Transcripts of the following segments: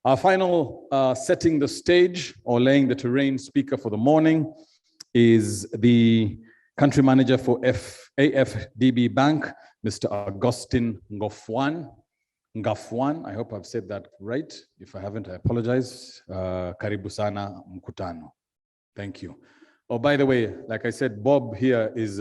Our final setting the stage or laying the terrain speaker for the morning is the country manager for AfDB Bank, Mr. Augustine Ngafuan. I hope I've said that right. If I haven't, I apologize. Karibu sana mkutano. Thank you. Oh, by the way, like I said, Bob here is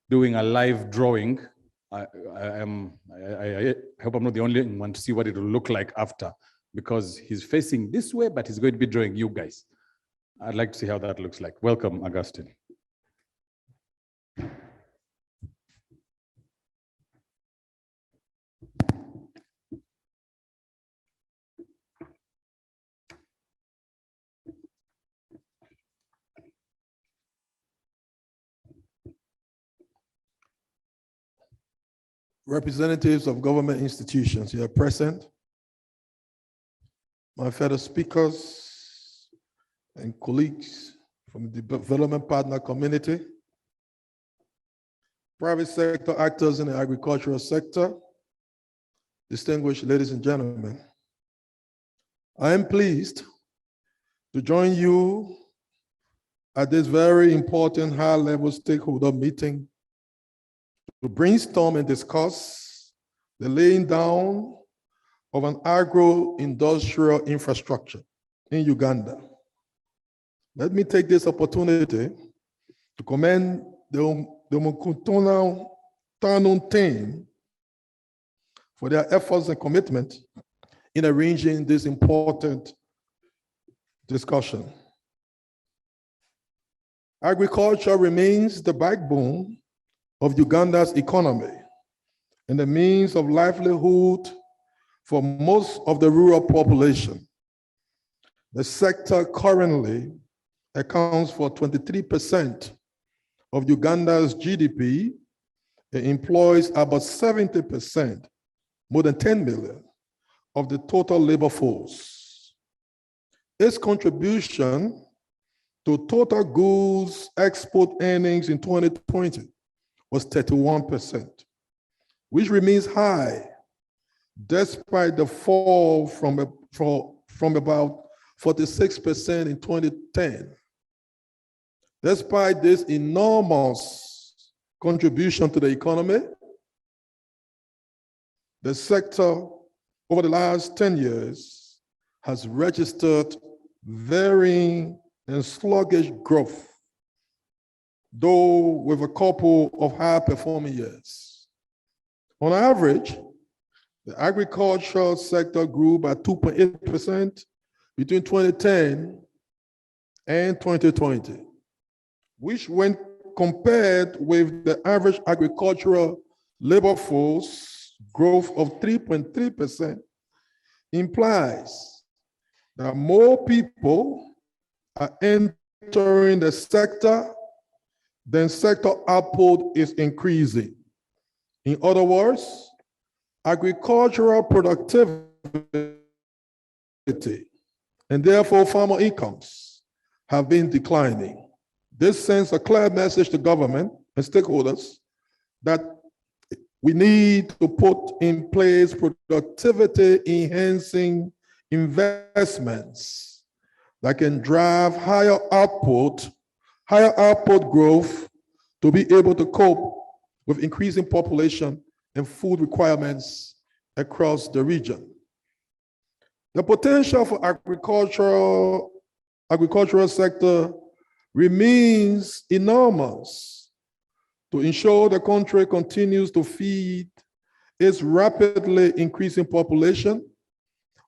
doing a live drawing. I hope I'm not the only one to see what it will look like after, because he's facing this way, but he's going to be drawing you guys. I'd like to see how that looks like. Welcome, Augustine. Representatives of government institutions here present, my fellow speakers and colleagues from the development partner community, private sector actors in the agricultural sector, distinguished ladies and gentlemen, I am pleased to join you at this very important high-level stakeholder meeting to brainstorm and discuss the laying down of an agro-industrial infrastructure in Uganda. Let me take this opportunity to commend the Mukutona Tanun team for their efforts and commitment in arranging this important discussion. Agriculture remains the backbone of Uganda's economy and the means of livelihood for most of the rural population. The sector currently accounts for 23% of Uganda's GDP and employs about 70%, more than 10 million, of the total labor force. Its contribution to total goods export earnings in 2020 was 31%, which remains high despite the fall from about 46% in 2010. Despite this enormous contribution to the economy, the sector over the last 10 years has registered varying and sluggish growth, though with a couple of high-performing years. On average, the agricultural sector grew by 2.8% between 2010 and 2020, which when compared with the average agricultural labor force growth of 3.3%, implies that more people are entering the sector then sector output is increasing. In other words, agricultural productivity and therefore farmer incomes have been declining. This sends a clear message to government and stakeholders that we need to put in place productivity enhancing investments that can drive higher output growth to be able to cope with increasing population and food requirements across the region. The potential for agricultural sector remains enormous to ensure the country continues to feed its rapidly increasing population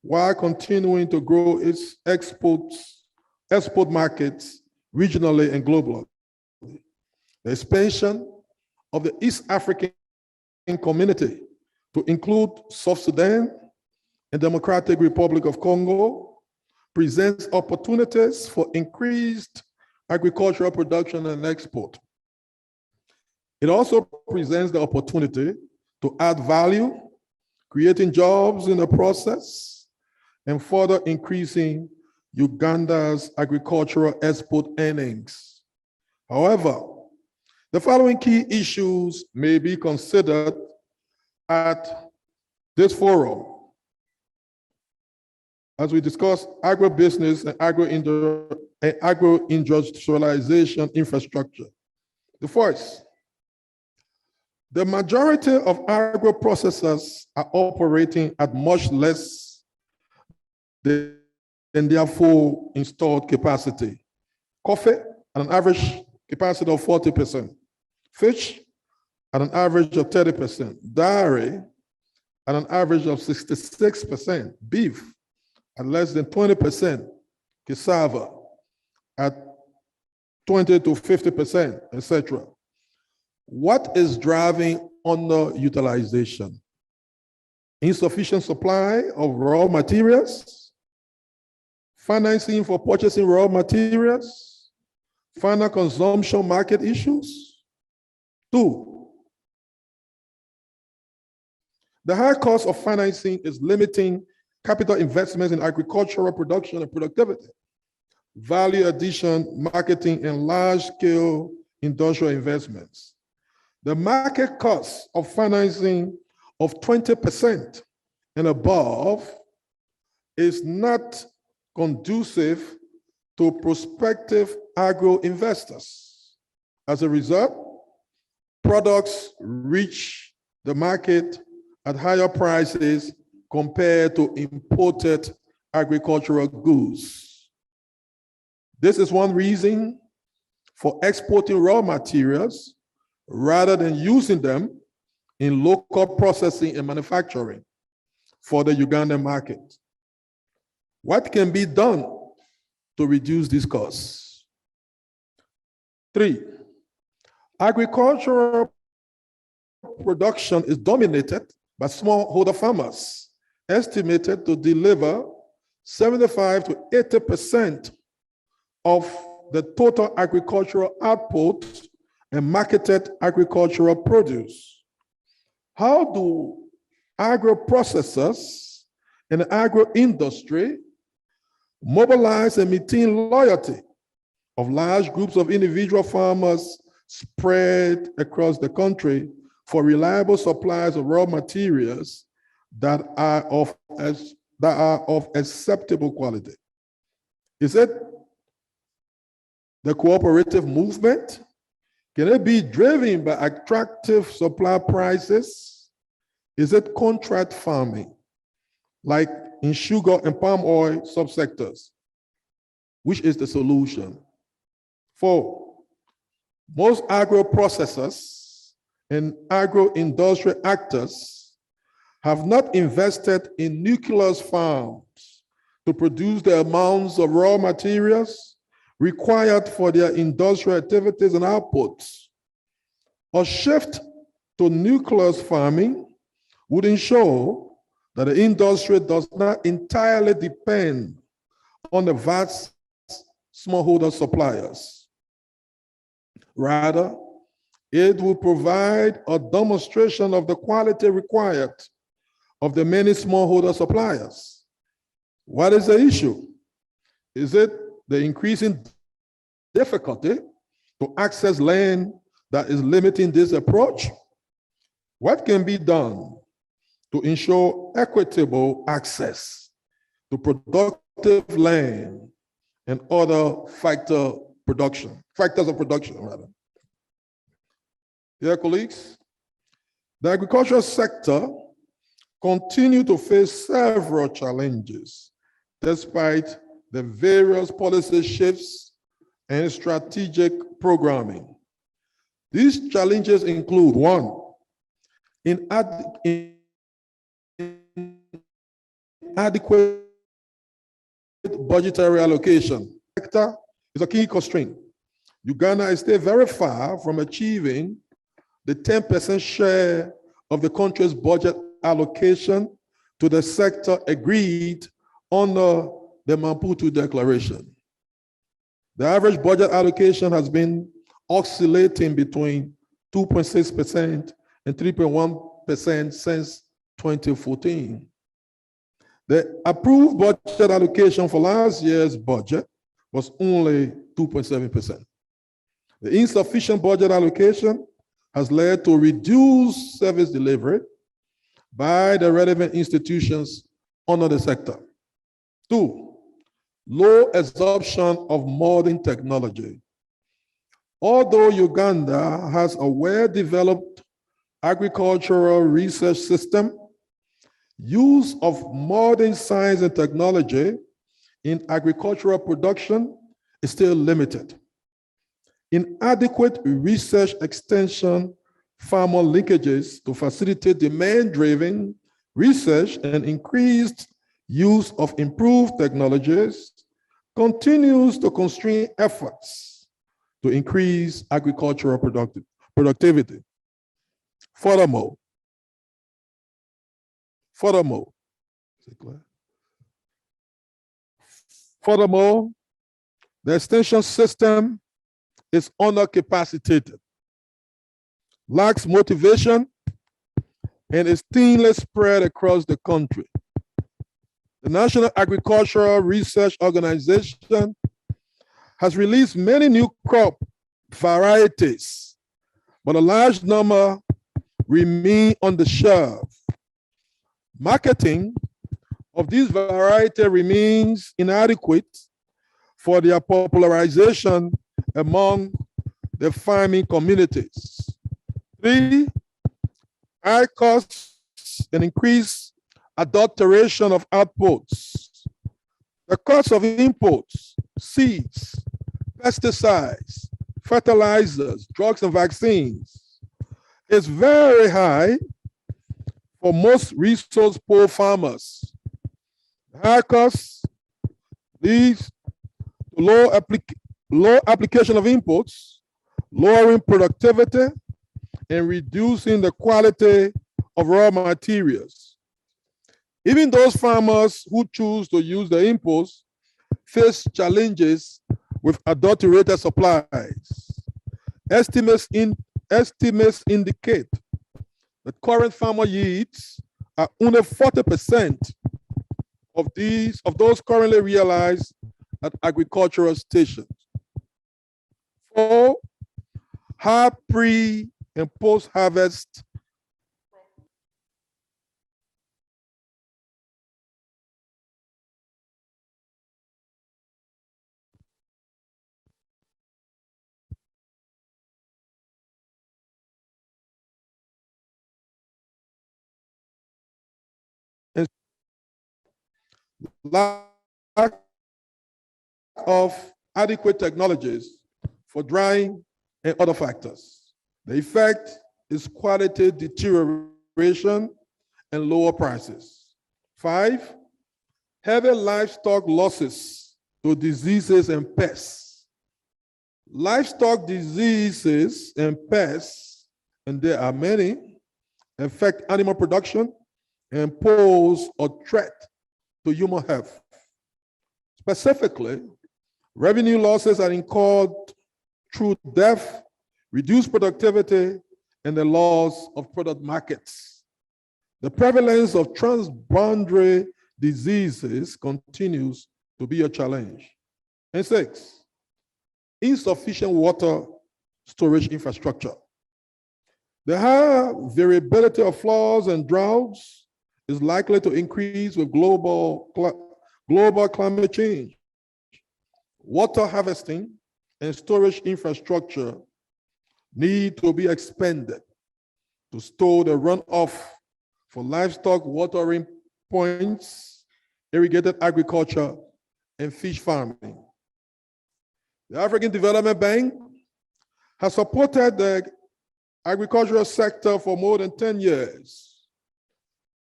while continuing to grow its export markets regionally and globally. The expansion of the East African community to include South Sudan and Democratic Republic of Congo presents opportunities for increased agricultural production and export. It also presents the opportunity to add value, creating jobs in the process, and further increasing Uganda's agricultural export earnings. However, the following key issues may be considered at this forum. as we discuss agribusiness and agro-industrialization infrastructure. The first, the majority of agro-processors are operating at much less than their full installed capacity. Coffee at an average capacity of 40%. Fish at an average of 30%. Dairy at an average of 66%. Beef at less than 20%. Cassava at 20 to 50%, etc. What is driving underutilization? Insufficient supply of raw materials, financing for purchasing raw materials, final consumption market issues. 2, the high cost of financing is limiting capital investments in agricultural production and productivity, value addition, marketing, and large-scale industrial investments. The market cost of financing of 20% and above is not conducive to prospective agro investors. As a result, products reach the market at higher prices compared to imported agricultural goods. This is one reason for exporting raw materials rather than using them in local processing and manufacturing for the Ugandan market. What can be done to reduce these costs? 3, agricultural production is dominated by smallholder farmers, estimated to deliver 75 to 80% of the total agricultural output and marketed agricultural produce. How do agro-processors and agro-industry mobilize and maintain loyalty of large groups of individual farmers spread across the country for reliable supplies of raw materials that are of acceptable quality? Is it the cooperative movement? Can it be driven by attractive supply prices? Is it contract farming, like in sugar and palm oil subsectors? Which is the solution? 4, most agro-processors and agro-industrial actors have not invested in nucleus farms to produce the amounts of raw materials required for their industrial activities and outputs. A shift to nucleus farming would ensure that the industry does not entirely depend on the vast smallholder suppliers. Rather, it will provide a demonstration of the quality required of the many smallholder suppliers. What is the issue? Is it the increasing difficulty to access land that is limiting this approach? What can be done to ensure equitable access to productive land and other factors of production, rather? Dear colleagues, the agricultural sector continues to face several challenges despite the various policy shifts and strategic programming. These challenges include: 1, inadequate budgetary allocation. Sector is a key constraint. Uganda is still very far from achieving the 10% share of the country's budget allocation to the sector agreed under the Maputo Declaration. The average budget allocation has been oscillating between 2.6% and 3.1% since 2014. The approved budget allocation for last year's budget was only 2.7%. The insufficient budget allocation has led to reduced service delivery by the relevant institutions under the sector. Two, low absorption of modern technology. Although Uganda has a well-developed agricultural research system, use of modern science and technology in agricultural production is still limited. Inadequate research extension farmer linkages to facilitate demand-driven research and increased use of improved technologies continues to constrain efforts to increase agricultural productivity. Furthermore, the extension system is undercapacitated, lacks motivation, and is thinly spread across the country. The National Agricultural Research Organization has released many new crop varieties, but a large number remain on the shelf. Marketing of these varieties remains inadequate for their popularization among the farming communities. Three, high costs and increased adulteration of outputs. The cost of imports, seeds, pesticides, fertilizers, drugs, and vaccines is very high for most resource-poor farmers. High costs leads to low application of inputs, lowering productivity, and reducing the quality of raw materials. Even those farmers who choose to use the inputs face challenges with adulterated supplies. Estimates indicate that current farmer yields are only 40% of those currently realized at agricultural stations. Four, high pre and post-harvest lack of adequate technologies for drying and other factors. The effect is quality deterioration and lower prices. Five, heavy livestock losses to diseases and pests. Livestock diseases and pests, and there are many, affect animal production and pose a threat to human health. Specifically, revenue losses are incurred through death, reduced productivity, and the loss of product markets. The prevalence of transboundary diseases continues to be a challenge. And six, insufficient water storage infrastructure. The high variability of floods and droughts is likely to increase with global climate change. Water harvesting and storage infrastructure need to be expanded to store the runoff for livestock watering points, irrigated agriculture, and fish farming. The African Development Bank has supported the agricultural sector for more than 10 years.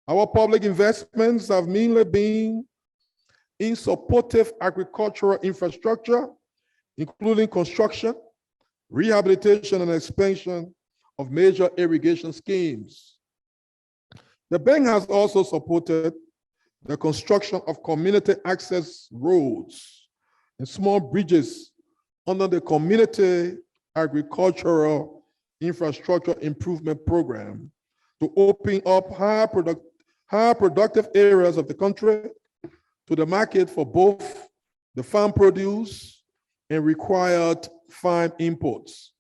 Our public investments have mainly been in supportive agricultural infrastructure, including construction, rehabilitation, and expansion of major irrigation schemes. The bank has also supported the construction of community access roads and small bridges under the Community Agricultural Infrastructure Improvement Program to open up high productive areas of the country to the market for both the farm produce and required farm imports.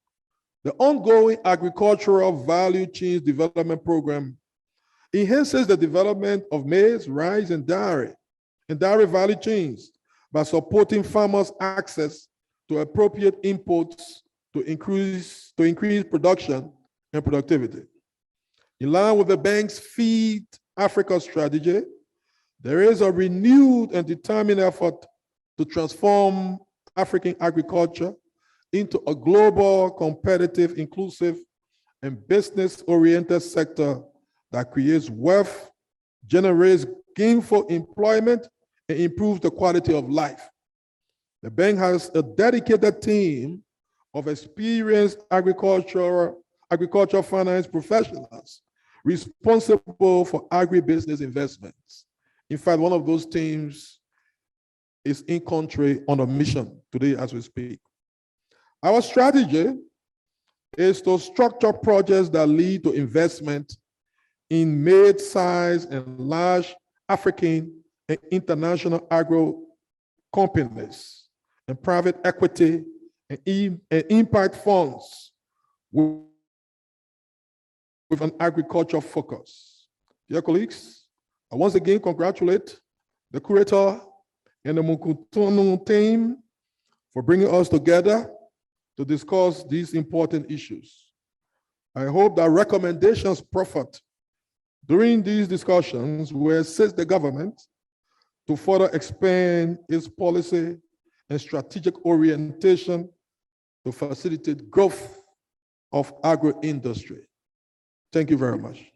The ongoing agricultural value chain development program enhances the development of maize, rice, and dairy and dairy value chains by supporting farmers' access to appropriate inputs to increase production and productivity. In line with the bank's Feed Africa strategy, there is a renewed and determined effort to transform African agriculture into a global, competitive, inclusive, and business-oriented sector that creates wealth, generates gainful employment, and improves the quality of life. The bank has a dedicated team of experienced agricultural finance professionals responsible for agribusiness investments. In fact, one of those teams is in country on a mission today as we speak. Our strategy is to structure projects that lead to investment in mid-sized and large African and international agro companies and private equity and impact funds with an agriculture focus. Dear colleagues, I once again congratulate the curator and the Mukutunu team for bringing us together to discuss these important issues. I hope that recommendations proffered during these discussions will assist the government to further expand its policy and strategic orientation to facilitate growth of agro-industry. Thank you very much.